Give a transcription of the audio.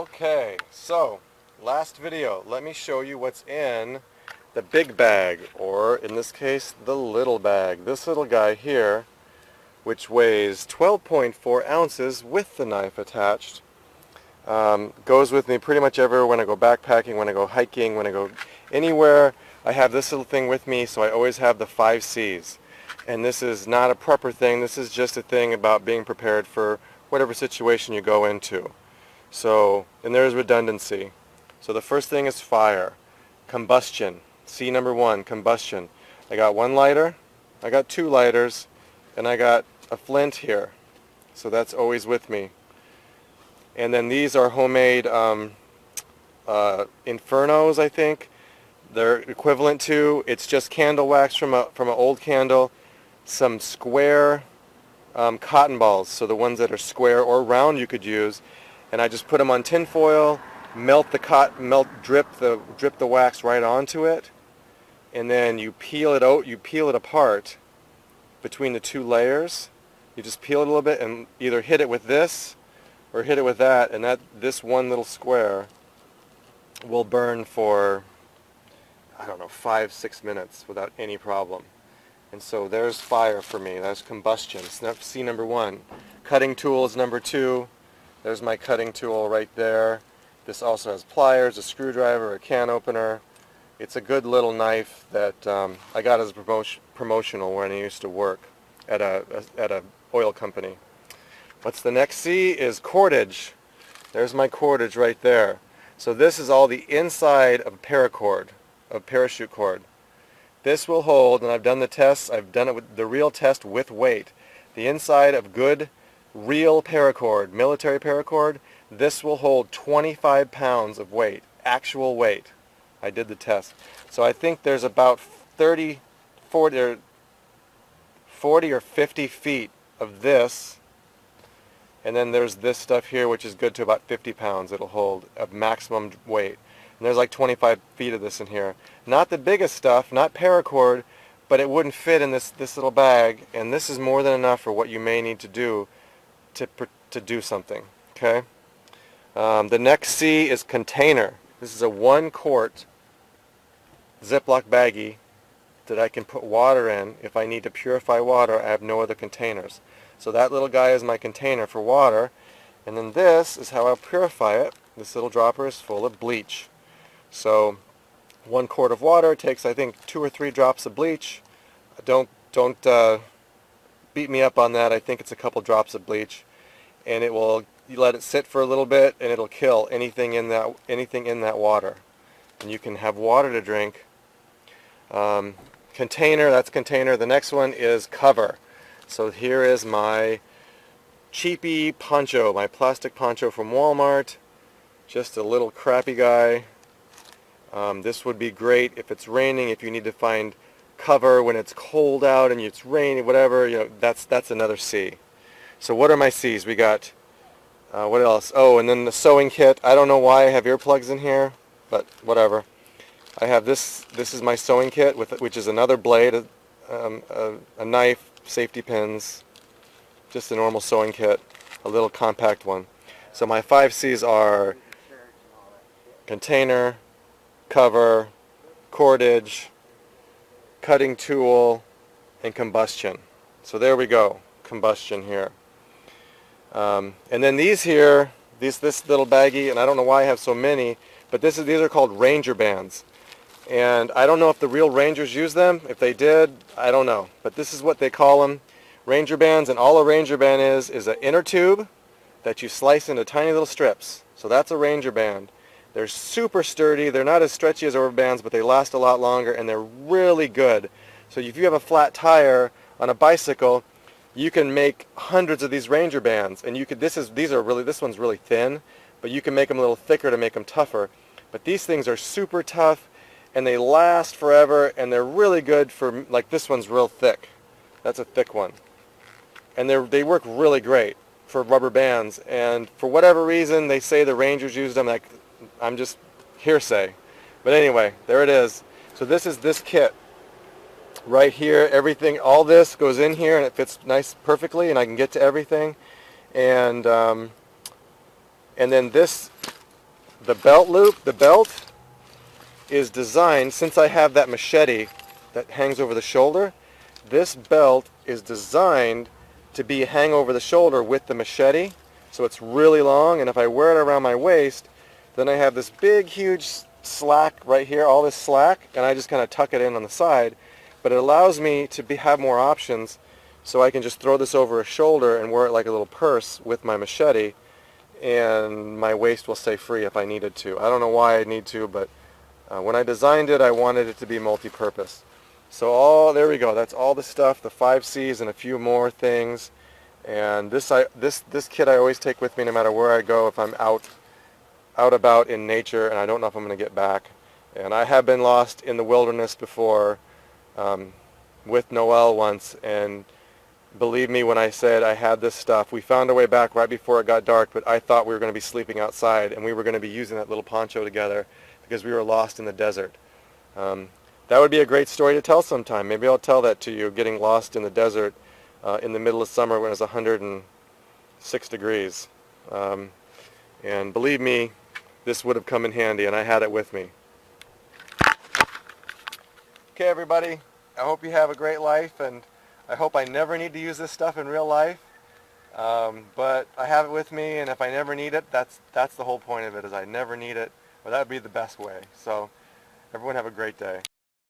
Okay, so last video, let me show you what's in the big bag, or in this case, the little bag. This little guy here, which weighs 12.4 ounces with the knife attached, goes with me pretty much everywhere when I go backpacking, when I go hiking, when I go anywhere. I have this little thing with me, so I always have the 5 C's. And this is not a prepper thing, this is just a thing about being prepared for whatever situation you go into. So, and there's redundancy. So the first thing is fire, combustion. C number 1, combustion. I got 1 lighter, I got 2 lighters, and I got a flint here. So that's always with me. And then these are homemade Infernos, I think. They're equivalent to, it's just candle wax from an old candle, some square cotton balls, so the ones that are square or round you could use, and I just put them on tin foil, drip the wax right onto it, and then you peel it out, you peel it apart between the 2 layers. You just peel it a little bit and either hit it with this or hit it with that, and this one little square will burn for, I don't know, 5-6 minutes without any problem. And so there's fire for me. That's combustion. C number 1. Cutting tool is number 2. There's my cutting tool right there. This also has pliers, a screwdriver, a can opener. It's a good little knife that I got as a promotional when I used to work at a oil company. What's the next C is cordage. There's my cordage right there. So this is all the inside of a paracord, of parachute cord. This will hold, and I've done the tests, I've done it with the real test with weight. The inside of good, real paracord, military paracord, this will hold 25 pounds of weight, actual weight. I did the test. So I think there's about 40 or 50 feet of this, and then there's this stuff here, which is good to about 50 pounds it'll hold of maximum weight. And there's like 25 feet of this in here. Not the biggest stuff, not paracord, but it wouldn't fit in this little bag, and this is more than enough for what you may need to do to do something. Okay. The next C is container. This is a 1 quart Ziploc baggie that I can put water in. If I need to purify water, I have no other containers. So that little guy is my container for water, and then this is how I'll purify it. This little dropper is full of bleach. So 1 quart of water takes, I think, 2 or 3 drops of bleach. Don't beat me up on that. I think it's a couple drops of bleach, and you let it sit for a little bit, and it'll kill anything in that water, and you can have water to drink. Container, that's container. The next one is cover. So here is my cheapy poncho, my plastic poncho from Walmart. Just a little crappy guy. This would be great if it's raining, if you need to find cover when it's cold out and it's raining, whatever, that's another C. So what are my C's? We got, what else? Oh, and then the sewing kit. I don't know why I have earplugs in here, but whatever. I have this is my sewing kit, which is another blade, a knife, safety pins, just a normal sewing kit, a little compact one. So my 5 C's are container, cover, cordage, cutting tool, and combustion. So there we go, combustion here. And then these here, this little baggie, and I don't know why I have so many, but these are called Ranger bands. And I don't know if the real Rangers use them. If they did, I don't know. But this is what they call them, Ranger bands. And all a Ranger band is an inner tube that you slice into tiny little strips. So that's a Ranger band. They're super sturdy. They're not as stretchy as rubber bands, but they last a lot longer, and they're really good. So if you have a flat tire on a bicycle, you can make hundreds of these Ranger bands, and this one's really thin, but you can make them a little thicker to make them tougher. But these things are super tough, and they last forever, and they're really good for, like, this one's real thick. That's a thick one. And they work really great for rubber bands, and for whatever reason, they say the Rangers used them. Like, I'm just hearsay. But anyway, there it is. So this is this kit right here. Everything, all this goes in here, and it fits nice perfectly, and I can get to everything. And then this the belt loop, the belt is designed, since I have that machete that hangs over the shoulder, this belt is designed to be hang over the shoulder with the machete. So it's really long, and if I wear it around my waist, then I have this big, huge slack right here, all this slack, and I just kind of tuck it in on the side. But it allows me to have more options, so I can just throw this over a shoulder and wear it like a little purse with my machete, and my waist will stay free if I needed to. I don't know why I need to, but when I designed it, I wanted it to be multi-purpose. So there we go. That's all the stuff, the 5Cs and a few more things. And this kit I always take with me no matter where I go if I'm out about in nature and I don't know if I'm going to get back. And I have been lost in the wilderness before with Noel once, and believe me when I said I had this stuff. We found our way back right before it got dark, but I thought we were going to be sleeping outside and we were going to be using that little poncho together because we were lost in the desert. That would be a great story to tell sometime. Maybe I'll tell that to you, getting lost in the desert in the middle of summer when it was 106 degrees. And believe me, this would have come in handy, and I had it with me. Okay, everybody, I hope you have a great life, and I hope I never need to use this stuff in real life. But I have it with me, and if I never need it, that's the whole point of it, is I never need it, or that would be the best way. So everyone have a great day.